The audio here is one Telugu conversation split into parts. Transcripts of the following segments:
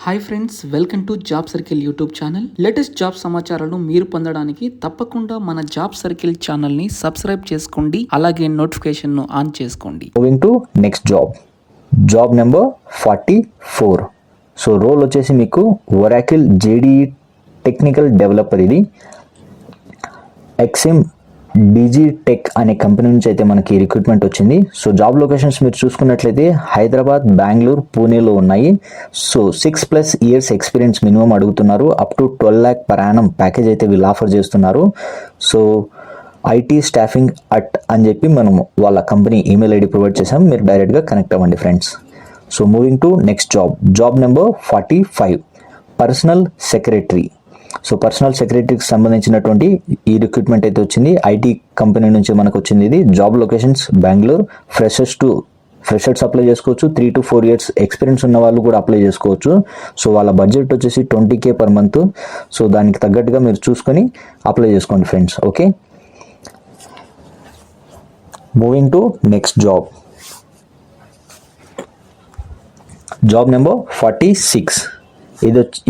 Hi friends, welcome to job circle YouTube channel. Latest job సమాచారాలను మీరు పొందడానికి తప్పకుండా మన జాబ్ సర్కిల్ ఛానల్ని సబ్స్క్రైబ్ చేసుకోండి, అలాగే నోటిఫికేషన్ను ఆన్ చేసుకోండి. Moving to next job number 44. So role వచ్చేసి మీకు ఒరాకిల్ జేడీఈ టెక్నికల్ డెవలపర్. ఇది ఎక్సిమ్ డిజిటెక్ అనే కంపెనీ నుంచి అయితే మనకి రిక్రూట్మెంట్ వచ్చింది. సో జాబ్ లొకేషన్స్ మీరు చూసుకున్నట్లయితే హైదరాబాద్, బెంగళూరు, పూణేలో ఉన్నాయి. సో 6+ ఇయర్స్ ఎక్స్పీరియన్స్ మినిమం అడుగుతున్నారు. Up to 12 lakh per annum package అయితే వీళ్ళు ఆఫర్ చేస్తున్నారు. సో ఐటీ స్టాఫింగ్ అని చెప్పి మనం వాళ్ళ కంపెనీ ఈమెయిల్ ఐడి ప్రొవైడ్ చేసాం. మీరు డైరెక్ట్గా కనెక్ట్ అవ్వండి friends. So moving to next job number 45, personal secretary. So personal సెక్రటరీకి సంబంధించినటువంటి ఈ రిక్రూట్మెంట్ అయితే వచ్చింది. ఐటీ కంపెనీ నుంచి మనకు వచ్చింది. ఇది job locations Bengaluru. Freshers apply చేసుకోవచ్చు. 3 to 4 years ఎక్స్పీరియన్స్ ఉన్న వాళ్ళు కూడా అప్లై చేసుకోవచ్చు. సో వాళ్ళ బడ్జెట్ వచ్చేసి 20K per month. సో దానికి తగ్గట్టుగా మీరు చూసుకొని అప్లై చేసుకోండి friends. Okay, moving to next job number 46.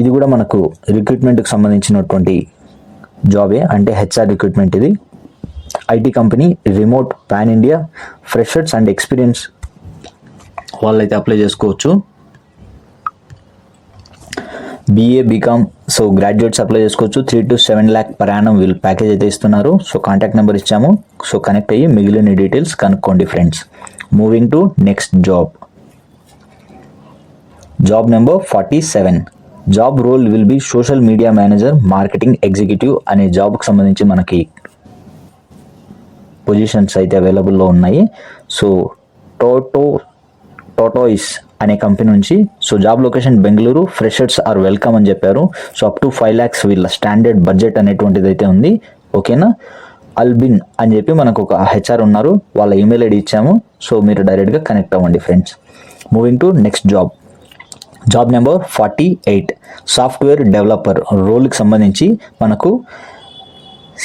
ఇది కూడా మనకు రిక్రూట్మెంట్కి సంబంధించినటువంటి జాబే, అంటే హెచ్ఆర్ రిక్రూట్మెంట్. ఇది IT company, remote, pan India, freshers and experience వాళ్ళైతే అప్లై చేసుకోవచ్చు. BA, BCom, so graduates apply చేసుకోవచ్చు. 3 to 7 lakh per annum వీళ్ళు ప్యాకేజ్ అయితే ఇస్తున్నారు. సో కాంటాక్ట్ నెంబర్ ఇచ్చాము. సో కనెక్ట్ అయ్యి మిగిలిన డీటెయిల్స్ కనుక్కోండి friends. Moving to next job number 47. Job role will B social media manager, marketing executive అనే జాబ్కి సంబంధించి మనకి పొజిషన్స్ అయితే అవైలబుల్లో ఉన్నాయి. సో టోటోయిస్ అనే కంపెనీ నుంచి. So job location Bengaluru. Freshers are welcome అని చెప్పారు. సో అప్ టు 5 lakhs వీళ్ళ స్టాండర్డ్ బడ్జెట్ అనేటువంటిది అయితే ఉంది. ఓకేనా, అల్బిన్ అని చెప్పి మనకు ఒక హెచ్ఆర్ ఉన్నారు. వాళ్ళ ఈమెయిల్ ఐడి ఇచ్చాము. సో మీరు డైరెక్ట్గా కనెక్ట్ అవ్వండి friends. Moving to next job number 48, software developer రోల్కి సంబంధించి మనకు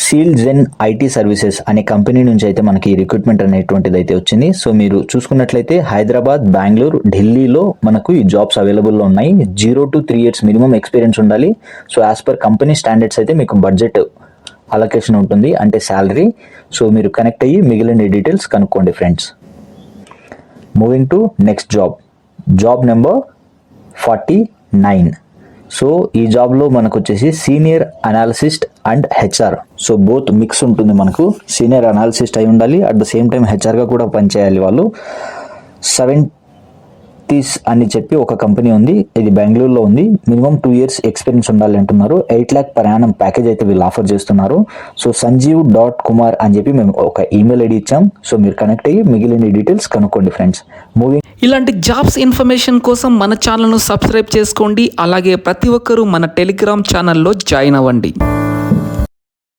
సీల్జెన్ ఐటీ సర్వీసెస్ అనే కంపెనీ నుంచి అయితే మనకి రిక్రూట్మెంట్ అనేటువంటిది అయితే వచ్చింది. సో మీరు చూసుకున్నట్లయితే హైదరాబాద్, బెంగళూరు, ఢిల్లీలో మనకు ఈ జాబ్స్ అవైలబుల్లో ఉన్నాయి. 0 to 3 years మినిమం ఎక్స్పీరియన్స్ ఉండాలి. So as per company standards అయితే మీకు బడ్జెట్ అలొకేషన్ ఉంటుంది, అంటే శాలరీ. సో మీరు కనెక్ట్ అయ్యి మిగిలిన డీటెయిల్స్ కనుక్కోండి friends. Moving to next job number 49. So ఈ జాబ్లో మనకు వచ్చేసి senior analyst and HR. So both mix ఉంటుంది. మనకు సీనియర్ అనాలిసిస్ట్ అయి ఉండాలి, అట్ ద సేమ్ టైం హెచ్ఆర్గా కూడా పనిచేయాలి వాళ్ళు. 70s అని చెప్పి ఒక కంపెనీ ఉంది, ఇది బెంగళూరులో ఉంది. మినిమం 2 years ఎక్స్పీరియన్స్ ఉండాలి అంటున్నారు. 8 lakh per annum ప్యాకేజ్ అయితే వీళ్ళు ఆఫర్ చేస్తున్నారు. సో sanjeev.kumar అని చెప్పి మేము ఒక ఈమెయిల్ ఐడి ఇచ్చాం. సో మీరు కనెక్ట్ అయ్యి మిగిలిన డీటెయిల్స్ కనుక్కోండి ఫ్రెండ్స్. ఇలాంటి జాబ్స్ ఇన్ఫర్మేషన్ కోసం మన ఛానల్ను సబ్స్క్రైబ్ చేసుకోండి, అలాగే ప్రతి ఒక్కరూ మన టెలిగ్రామ్ ఛానల్లో జాయిన్ అవ్వండి.